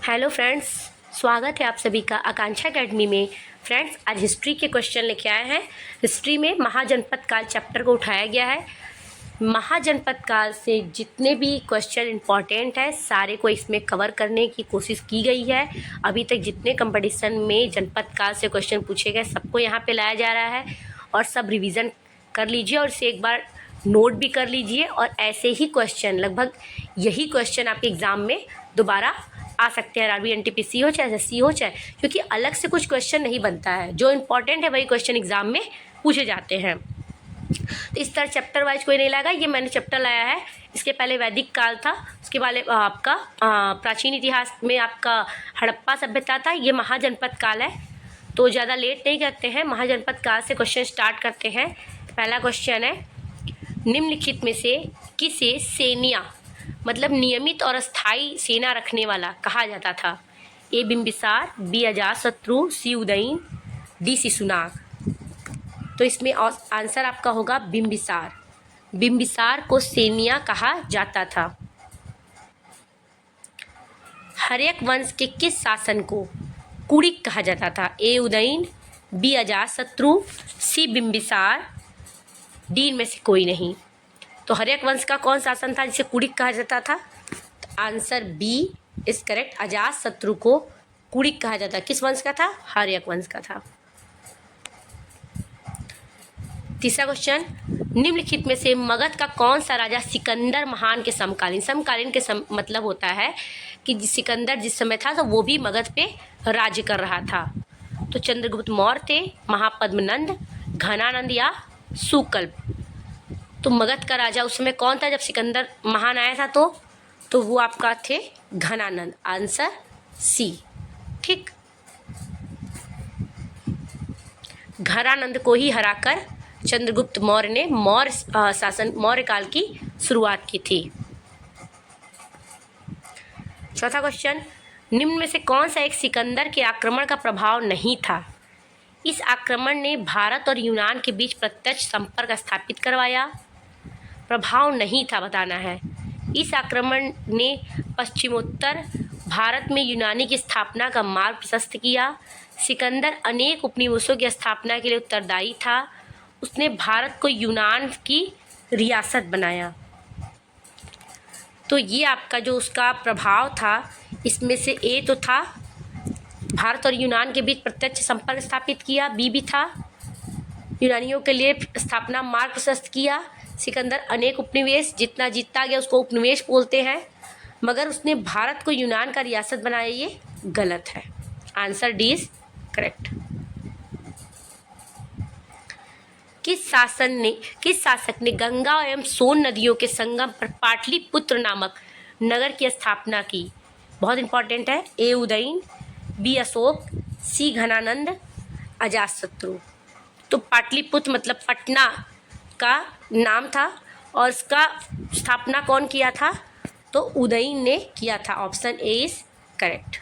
Hello friends, स्वागत है आप सभी का आकांक्षा एकेडमी में। फ्रेंड्स, आज हिस्ट्री के क्वेश्चन लेके आए हैं। हिस्ट्री में महाजनपद काल चैप्टर को उठाया गया है। महाजनपद काल से जितने भी क्वेश्चन इंपॉर्टेंट है सारे को इसमें कवर करने की कोशिश की गई है। अभी तक जितने कंपटीशन में जनपद काल से क्वेश्चन पूछे गए सबको यहाँ पे लाया जा रहा है और सब रिवीजन कर लीजिए और इसे एक बार नोट भी कर लीजिए। और ऐसे ही क्वेश्चन, लगभग यही क्वेश्चन आपके एग्ज़ाम में दोबारा आ सकते हैं। आरआरबी एनटीपीसी हो चाहे एसएससी हो चाहे, क्योंकि अलग से कुछ क्वेश्चन नहीं बनता है। जो इम्पोर्टेंट है वही क्वेश्चन एग्जाम में पूछे जाते हैं। तो इस तरह चैप्टर वाइज कोई नहीं लाएगा। ये मैंने चैप्टर लाया है। इसके पहले वैदिक काल था, उसके बाद आपका प्राचीन इतिहास में आपका हड़प्पा सभ्यता था। ये महाजनपद काल है। तो ज़्यादा लेट नहीं करते हैं, महाजनपद काल से क्वेश्चन स्टार्ट करते हैं। पहला क्वेश्चन है, निम्नलिखित में से किसे सेनिया मतलब नियमित और अस्थायी सेना रखने वाला कहा जाता था? ए बिंबिसार, बी अजातशत्रु, सी उदयन, डी शिशुनाग। तो इसमें आंसर आपका होगा बिंबिसार। बिंबिसार को सेनिया कहा जाता था। हर्यक वंश के किस शासन को कुड़िक कहा जाता था? ए उदयन, बी अजातशत्रु, सी बिंबिसार, डी इनमें से कोई नहीं। तो हर्यक वंश का कौन शासन था जिसे कुड़िक कहा जाता था? तो answer B is correct. Ajatashatru को कुड़िक कहा जाता। किस वंश का था? हर्यक वंश का था। तीसरा क्वेश्चन, निम्नलिखित में से मगध का कौन सा राजा सिकंदर महान के समकालीन? समकालीन के मतलब होता है कि सिकंदर जिस समय था तो वो भी मगध पे राज्य कर रहा था। तो चंद्रगुप्त मौर्य थे, महापद्मनंद, घनानंद या सुकल्प। तो मगध का राजा उस समय कौन था जब सिकंदर महान आया था? तो वो आपका थे घनानंद। Answer C. ठीक, घनानंद को ही हराकर चंद्रगुप्त मौर्य ने मौर्य काल की शुरुआत की थी। चौथा क्वेश्चन, निम्न में से कौन सा एक सिकंदर के आक्रमण का प्रभाव नहीं था? इस आक्रमण ने भारत और यूनान के बीच प्रत्यक्ष संपर्क स्थापित करवाया। प्रभाव नहीं था बताना है। इस आक्रमण ने पश्चिमोत्तर भारत में यूनानी की स्थापना का मार्ग प्रशस्त किया। सिकंदर अनेक उपनिवेशों की स्थापना के लिए उत्तरदायी था। उसने भारत को यूनान की रियासत बनाया। तो ये आपका जो उसका प्रभाव था, इसमें से ए तो था भारत और यूनान के बीच प्रत्यक्ष संपर्क स्थापित किया, बी भी था यूनानियों के लिए स्थापना मार्ग प्रशस्त किया। सिकंदर अनेक उपनिवेश, जितना जीतता गया उसको उपनिवेश बोलते हैं, मगर उसने भारत को यूनान का रियासत बनाया, ये गलत है। Answer D is correct. किस शासक ने गंगा एवं सोन नदियों के संगम पर पाटलिपुत्र नामक नगर की स्थापना की? बहुत इंपॉर्टेंट है। ए उदयन, बी अशोक, सी घनानंद, अजातशत्रु। तो पाटलिपुत्र मतलब पटना का नाम था और इसका स्थापना कौन किया था? तो उदयन ने किया था। Option A is correct.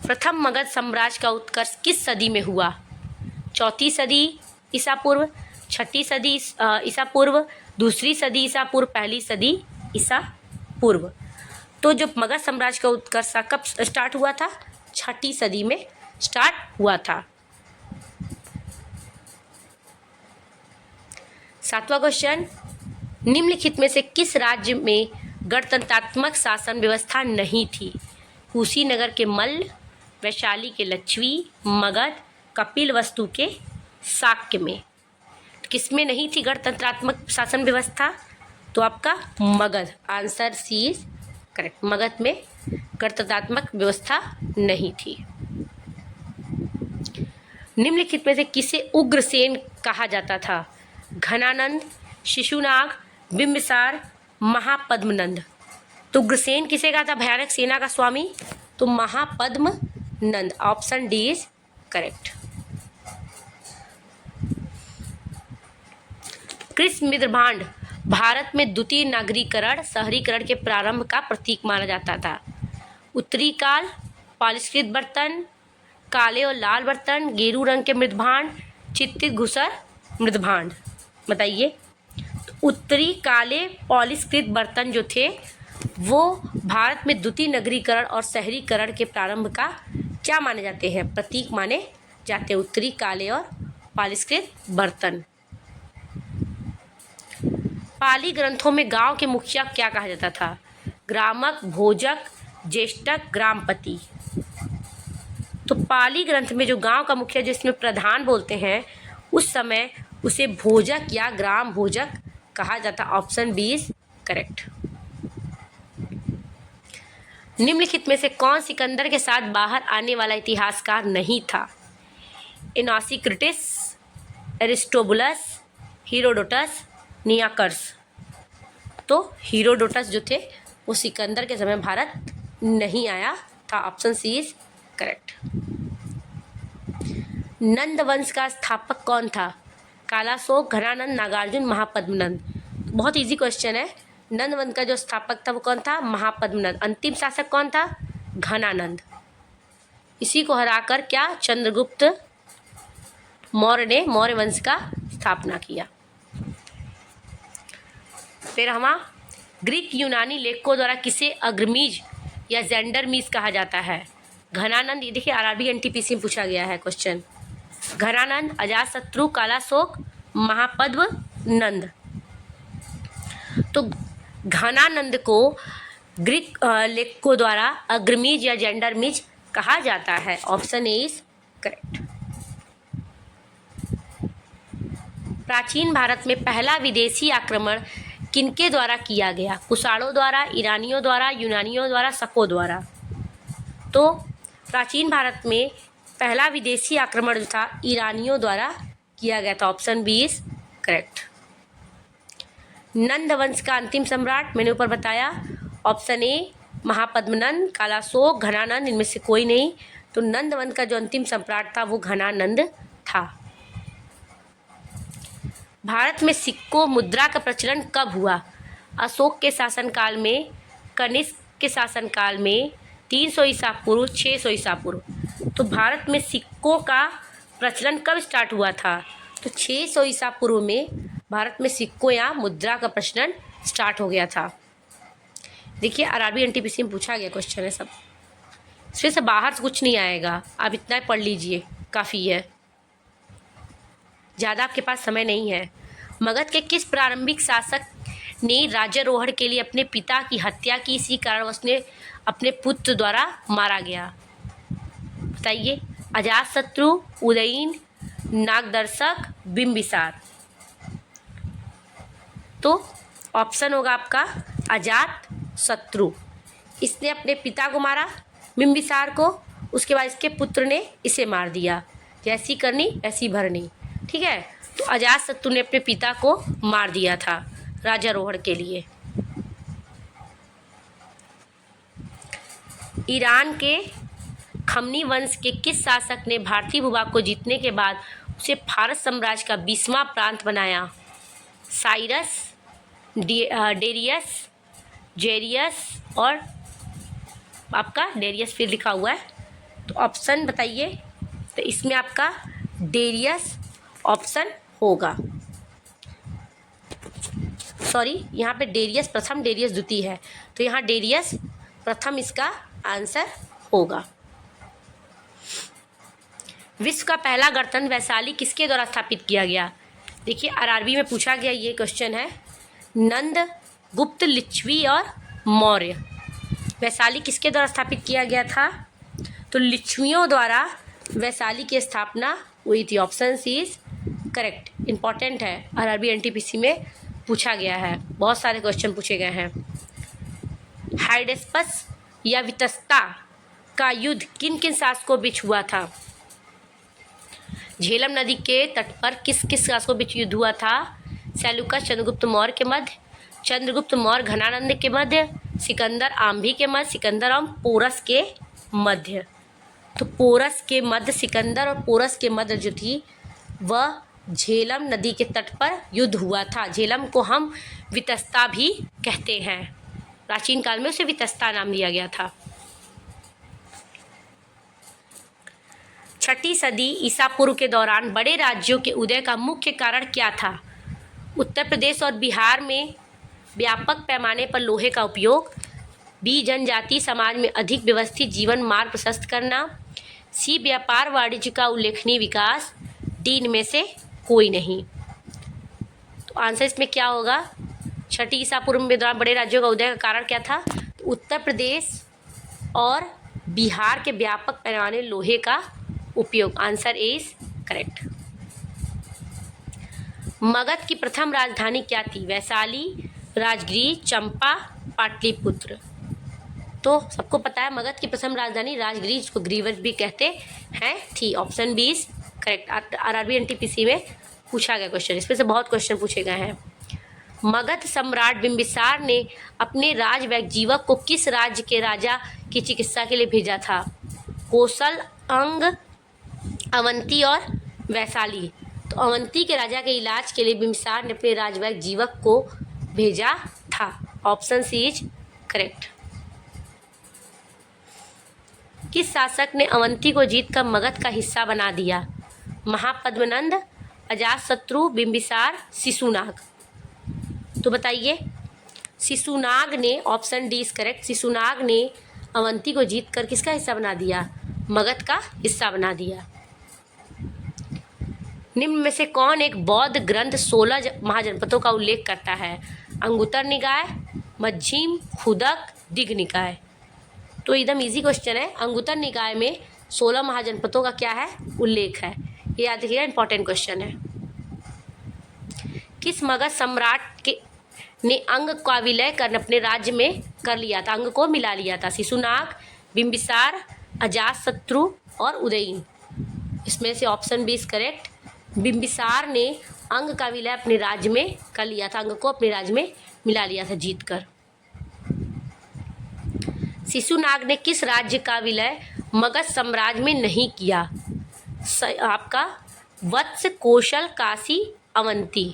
प्रथम मगध साम्राज्य का उत्कर्ष किस सदी में हुआ? चौथी सदी ईसा पूर्व, छठी सदी ईसा पूर्व, दूसरी सदी ईसा पूर्व, पहली सदी ईसा पूर्व। तो जो मगध साम्राज्य का उत्कर्ष कब स्टार्ट हुआ था? छठी सदी में स्टार्ट हुआ था। सातवां क्वेश्चन, निम्नलिखित में से किस राज्य में गणतंत्रात्मक शासन व्यवस्था नहीं थी? कुशीनगर के मल्ल, वैशाली के लच्छवी, मगध, कपिलवस्तु के शाक्य में। तो किसमें नहीं थी गणतंत्रात्मक शासन व्यवस्था? तो आपका Magadh. Answer C is correct. Magadh में गणतंत्रात्मक व्यवस्था नहीं थी। निम्नलिखित में से किसे उग्रसेन कहा जाता था? घनानंद, शिशुनाग, बिंबिसार, महापद्मनंद। तो उग्रसेन किसे कहा था? भयानक सेना का स्वामी। तो Mahapadmananda. Option D is correct. कृष्ण मित्रभांड भारत में द्वितीय नागरीकरण शहरीकरण के प्रारंभ का प्रतीक माना जाता था। उत्तरी काल, पॉलिशकृत बर्तन, काले और लाल बर्तन, गेरू रंग के मृदभांड, चित्रित घुसर मृदभांड। बताइए। तो उत्तरी काले पॉलिशकृत बर्तन जो थे वो भारत में द्वितीय नगरीकरण और शहरीकरण के प्रारंभ का क्या माने जाते हैं, प्रतीक माने जाते हैं। उत्तरी काले और पालिशकृत बर्तन। पाली ग्रंथों में गांव के मुखिया क्या कहा जाता था, ग्रामक, भोजक, ज्येष्ठक, ग्रामपति। तो पाली ग्रंथ में जो गांव का मुखिया जिसमें प्रधान बोलते हैं उस समय उसे भोजक या ग्राम भोजक कहा जाता। Option B is correct. निम्नलिखित में से कौन सिकंदर के साथ बाहर आने वाला इतिहासकार नहीं था, इनोसिक्रिटिस, एरिस्टोबुलस, हीरोडोटस, नियाकर्स। तो हीरोडोटस जो थे वो सिकंदर के समय भारत नहीं आया था। Option C is correct. Nanda वंश का स्थापक कौन था, कालाशोक, घनानंद, नागार्जुन, महापद्मनंद। बहुत इजी क्वेश्चन है। नंद वंश का जो स्थापक था वो कौन था, महापद्मनंद। अंतिम शासक कौन था, घनानंद। इसी को हराकर क्या चंद्रगुप्त मौर्य ने मौर्य वंश का स्थापना किया। फिर हमारा ग्रीक यूनानी लेखकों द्वारा किसे अग्रमीज या जेंडरमीज कहा जाता है, घनानंद। ये देखिए आरआरबी एनटीपीसी में पूछा गया है क्वेश्चन। घनानंद, अजातशत्रु, कालाशोक, महापद्मनंद। तो घनानंद को ग्रीक लेखकों द्वारा अग्रमीज या जेंडरमीज कहा जाता है। Option A is correct. प्राचीन भारत में पहला विदेशी आक्रमण किनके द्वारा किया गया, कुषाणों द्वारा, ईरानियों द्वारा, यूनानियों द्वारा, शकों द्वारा। तो प्राचीन भारत में पहला विदेशी आक्रमण जो था ईरानियों द्वारा किया गया था। Option B is correct. Nanda वंश का अंतिम सम्राट मैंने ऊपर बताया। ऑप्शन ए महापद्मनंद, कालाशोक, घनानंद, इनमें से कोई नहीं। तो नंद वंश का जो अंतिम सम्राट था वो घनानंद था। भारत में सिक्कों मुद्रा का प्रचलन कब हुआ, अशोक के शासनकाल में, कनिष्क के शासनकाल में, 300 ईसा पूर्व, 600 ईसा पूर्व। तो भारत में सिक्कों का प्रचलन कब स्टार्ट हुआ था, तो 600 ईसा पूर्व में भारत में सिक्कों या मुद्रा का प्रचलन स्टार्ट हो गया था। देखिए आरआरबी एनटीपीसी में पूछा गया क्वेश्चन है सब, इसमें से बाहर से कुछ नहीं आएगा। आप इतना पढ़ लीजिए, काफ़ी है, ज़्यादा आपके पास समय नहीं है। मगध के किस प्रारंभिक शासक ने राज्यारोहण के लिए अपने पिता की हत्या की, इसी कारण उसने अपने पुत्र द्वारा मारा गया, बताइए। अजातशत्रु, उदयीन, नागदर्शक, बिंबिसार। तो ऑप्शन होगा आपका अजातशत्रु। इसने अपने पिता को मारा, बिंबिसार को, उसके बाद इसके पुत्र ने इसे मार दिया। जैसी करनी ऐसी भरनी, ठीक है। तो अजातशत्रु ने अपने पिता को मार दिया था राज्यारोहण के लिए। ईरान के खमनी वंश के किस शासक ने भारतीय भूभाग को जीतने के बाद उसे फारस साम्राज्य का 20वां प्रांत बनाया, साइरस, डेरियस, जेरियस और आपका डेरियस फिर लिखा हुआ है, तो ऑप्शन बताइए। तो इसमें आपका डेरियस ऑप्शन होगा। सॉरी, यहाँ पे डेरियस प्रथम, डेरियस द्वितीय है, तो यहाँ डेरियस प्रथम इसका आंसर होगा। विश्व का पहला गणतंत्र वैशाली किसके द्वारा स्थापित किया गया, देखिए आरआरबी में पूछा गया ये क्वेश्चन है। नंद, गुप्त, लिच्छवी और मौर्य। वैशाली किसके द्वारा स्थापित किया गया था, तो लिच्छवियों द्वारा वैशाली की स्थापना हुई थी। Option C is correct. Important है, आरआरबी एनटीपीसी में पूछा गया है, बहुत सारे क्वेश्चन पूछे गए हैं। हाइडेस्पस या वितस्ता का युद्ध किन किन शासकों बीच हुआ था, झेलम नदी के तट पर किस किस शासकों बीच युद्ध हुआ था, सेल्यूकस चंद्रगुप्त मौर्य के मध्य, चंद्रगुप्त मौर्य घनानंद के मध्य, सिकंदर आम्भी के मध्य, सिकंदर और पोरस के मध्य। तो पोरस के मध्य, सिकंदर और पोरस के मध्य जो थी वह झेलम नदी के तट पर युद्ध हुआ था। झेलम को हम वितस्ता भी कहते हैं, प्राचीन काल में उसे वितस्ता नाम दिया गया था। 6ठी सदी ईसा पूर्व के दौरान बड़े राज्यों के उदय का मुख्य कारण क्या था, उत्तर प्रदेश और बिहार में व्यापक पैमाने पर लोहे का उपयोग, बी जनजाति समाज में अधिक व्यवस्थित जीवन मार्ग प्रशस्त करना, सी व्यापार वाणिज्य का उल्लेखनीय विकास, डी इनमें से कोई नहीं। तो आंसर इसमें क्या होगा? छठी ईसा पूर्व के दौरान बड़े राज्यों का उदय का कारण क्या था? तो उत्तर प्रदेश और बिहार के व्यापक पैमाने लोहे का उपयोग। Answer is correct. मगध की प्रथम राजधानी क्या थी? वैशाली, राजगीर, चंपा, पाटलिपुत्र। तो सबको पता है मगध की प्रथम राजधानी राजगीर, जिसको ग्रीवर भी कहते हैं, थी। Option B is correct. RRB NTPC में पूछा गया क्वेश्चन, इसमें से बहुत क्वेश्चन पूछे गए हैं। मगध सम्राट बिंबिसार ने अपने राजवैजीवक को किस राज्य के राजा की चिकित्सा के लिए भेजा था? कोसल, अंग, अवंती और वैशाली। तो अवंती के राजा के इलाज के लिए बिंबिसार ने अपने राजवैजीवक को भेजा था। Option C is correct. किस शासक ने अवंती को जीतकर मगध का हिस्सा बना दिया? महापद्मनंद, अजातशत्रु, बिंबिसार, शिशुनाग। तो बताइए, शिशुनाग ने, option D is correct, Shishunag ने अवंती को जीतकर किसका हिस्सा बना दिया? मगध का हिस्सा बना दिया। निम्न में से कौन एक बौद्ध ग्रंथ 16 महाजनपदों का उल्लेख करता है? अंगुत्तर निकाय, मध्यम, खुदक, दिघ निकाय। तो एकदम इजी क्वेश्चन है। अंगुत्तर निकाय में 16 महाजनपदों का क्या है? उल्लेख है। ये याद रखिएगा, इंपॉर्टेंट क्वेश्चन है। किस मगध सम्राट के ने अंग का विलय कर अपने राज्य में कर लिया था? अंग को मिला लिया था। शिशुनाग, बिंबिसार, अजातशत्रु और उदयन। इसमें से option B is correct. Bimbisar ने अंग का विलय अपने राज्य में कर लिया था, अंग को अपने राज्य में मिला लिया था जीतकर। शिशुनाग ने किस राज्य का विलय मगध साम्राज्य में नहीं किया? आपका वत्स, कौशल, काशी, अवंती।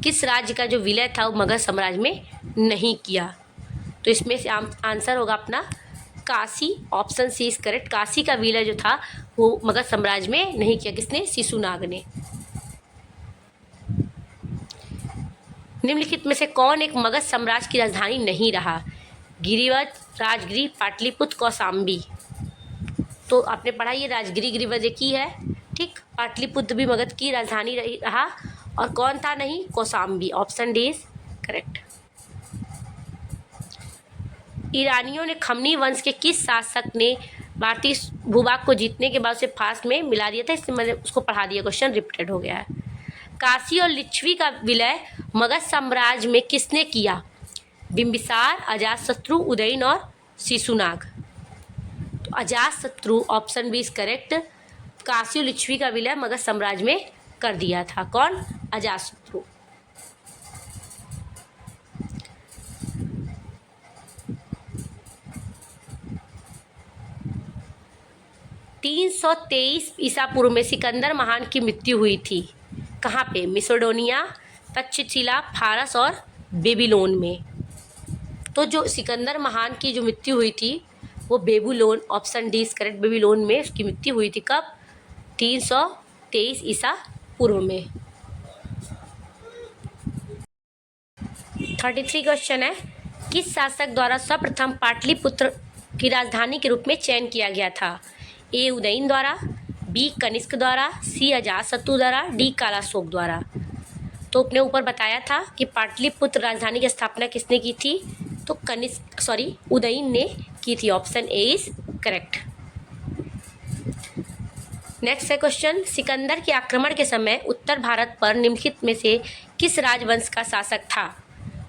किस राज्य का जो विलय था वो मगध साम्राज्य में नहीं किया? तो इसमें से आंसर होगा अपना Kashi. Option C is correct. Kashi का विलय जो था वो मगध साम्राज्य में नहीं किया। किसने? शिशुनाग ने। निम्नलिखित में से कौन एक मगध साम्राज्य की राजधानी नहीं रहा? गिरिवध, राजगिरी, पाटलिपुत्र, कौशाम्बी। तो आपने पढ़ा ये राजगिरी गिरिवध एक ही है, ठीक। पाटलिपुत्र भी मगध की राजधानी रहा, और कौन था नहीं? Kaushambi. Option D is correct. ईरानियों ने खमनी वंश के किस शासक ने भारतीय भूभाग को जीतने के बाद उसे फास्ट में मिला दिया था? इससे मैंने उसको पढ़ा दिया, क्वेश्चन रिपीटेड हो गया है। काशी और लिच्छवी का विलय मगध साम्राज्य में किसने किया? बिंबिसार, अजातशत्रु, उदयन और शिशुनाग। तो Ajatashatru, option B is correct. Kashi और लिच्छवी का विलय मगध साम्राज्य में कर दिया था। कौन? अजातशत्रु। तीन 323 ईसा पूर्व में सिकंदर महान की मृत्यु हुई थी। कहाँ पे? मिसोडोनिया, तक्षशिला, फारस और बेबीलोन में। तो जो सिकंदर महान की जो मृत्यु हुई थी वो Babylon, option D is correct, Babylon में उसकी मृत्यु हुई थी। कब? 323 ईसा पूर्व में। 33 क्वेश्चन है। किस शासक द्वारा सर्वप्रथम पाटलिपुत्र की राजधानी के रूप में चयन किया गया था? ए उदयन द्वारा, बी कनिष्क द्वारा, सी अजातशत्रु द्वारा, डी कालाशोक द्वारा। तो अपने ऊपर बताया था कि पाटलिपुत्र राजधानी की स्थापना किसने की थी? तो उदयन ने की थी। Option A is correct. Next है क्वेश्चन, सिकंदर के आक्रमण के समय उत्तर भारत पर निम्नलिखित में से किस राजवंश का शासक था?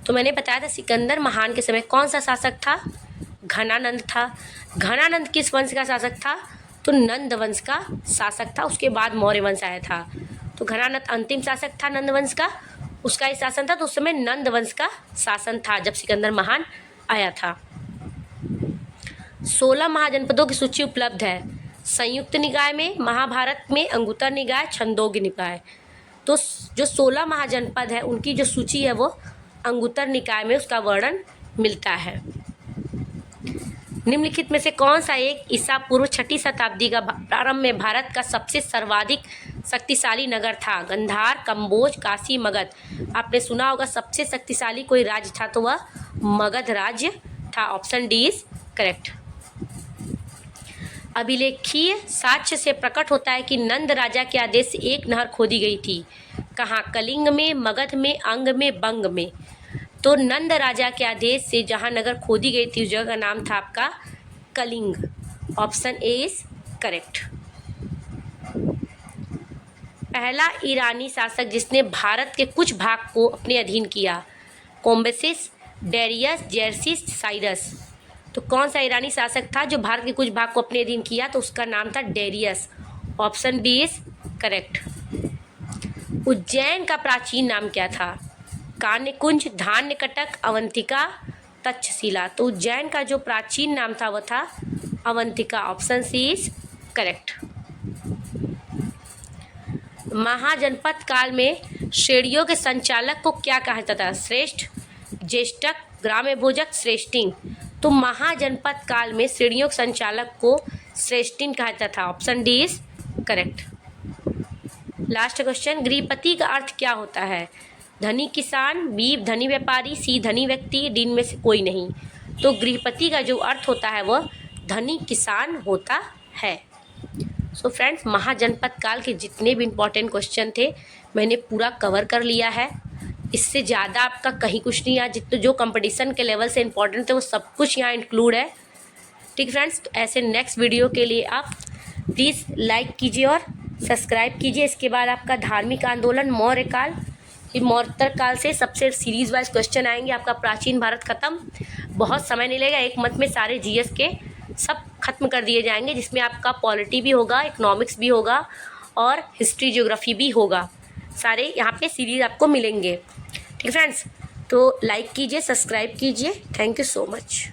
तो मैंने बताया था सिकंदर महान के समय कौन सा शासक था? घनानंद था। घनानंद किस वंश का शासक था? तो नंद वंश का शासक था। उसके बाद मौर्य वंश आया था। तो घनानंद अंतिम शासक था नंद वंश का, उसका ही शासन था। तो उस समय नंद वंश का शासन था जब सिकंदर महान आया था। 16 महाजनपदों की सूची उपलब्ध है। संयुक्त निकाय में, महाभारत में, अंगुत्तर निकाय, छंदोग्य निकाय। तो जो 16 महाजनपद है उनकी जो सूची है वो अंगुत्तर निकाय में उसका वर्णन मिलता है। निम्नलिखित में से कौन सा एक ईसा पूर्व 6ठी शताब्दी का प्रारंभ में भारत का सबसे सर्वाधिक शक्तिशाली नगर था? गंधार, कंबोज, काशी, मगध। आपने सुना होगा सबसे शक्तिशाली कोई राज्य था तो वह मगध राज्य था। Option D is correct. अभिलेखीय साक्ष्य से प्रकट होता है कि नंद राजा के आदेश से एक नहर खोदी गई थी। कहाँ? कलिंग में, मगध में, अंग में, बंग में। तो नंद राजा के आदेश से जहाँ नगर खोदी गई थी उस जगह का नाम था आपका Kalinga. Option A is correct. पहला ईरानी शासक जिसने भारत के कुछ भाग को अपने अधीन किया। कोम्बेसिस, डेरियस, जर्सिस, साइरस। तो कौन सा ईरानी शासक था जो भारत के कुछ भाग को अपने अधीन किया? तो उसका नाम था Darius. Option D is correct. Ujjain का प्राचीन नाम क्या था? कान्यकुंज, धान्यकटक, अवंतिका, तक्षशिला। तो उज्जैन का जो प्राचीन नाम था वह था Avantika. Option C is correct. Mahajanapada काल में श्रेणियों के संचालक को क्या कहा जाता था? श्रेष्ठ, ज्येष्ठक, ग्राम्य भोजक, श्रेष्ठिंग। तो महाजनपद काल में श्रेणियों के संचालक को श्रेष्ठिन कहा जाता था। Option D is correct. Last question, गृहपति का अर्थ क्या होता है? धनी किसान, बी धनी व्यापारी, सी धनी व्यक्ति, डी में से कोई नहीं। तो गृहपति का जो अर्थ होता है वह धनी किसान होता है। सो फ्रेंड्स, महाजनपद काल के जितने भी इम्पोर्टेंट क्वेश्चन थे मैंने पूरा कवर कर लिया है। इससे ज़्यादा आपका कहीं कुछ नहीं है। जितने जो कंपटीशन के लेवल से इम्पोर्टेंट थे वो सब कुछ यहाँ इंक्लूड है। ठीक फ्रेंड्स, तो ऐसे नेक्स्ट वीडियो के लिए आप प्लीज़ लाइक कीजिए और सब्सक्राइब कीजिए। इसके बाद आपका धार्मिक आंदोलन, मौर्य काल, मौर्योत्तर काल से सबसे सीरीज वाइज क्वेश्चन आएंगे। आपका प्राचीन भारत खत्म, बहुत समय नहीं लगेगा, 1 मंथ में सारे जीएस के सब खत्म कर दिए जाएंगे, जिसमें आपका पॉलिटी भी होगा, इकोनॉमिक्स भी होगा और हिस्ट्री, ज्योग्राफी भी होगा। सारे यहाँ पे सीरीज आपको मिलेंगे। ठीक फ्रेंड्स, तो लाइक कीजिए, सब्सक्राइब कीजिए। Thank you so much.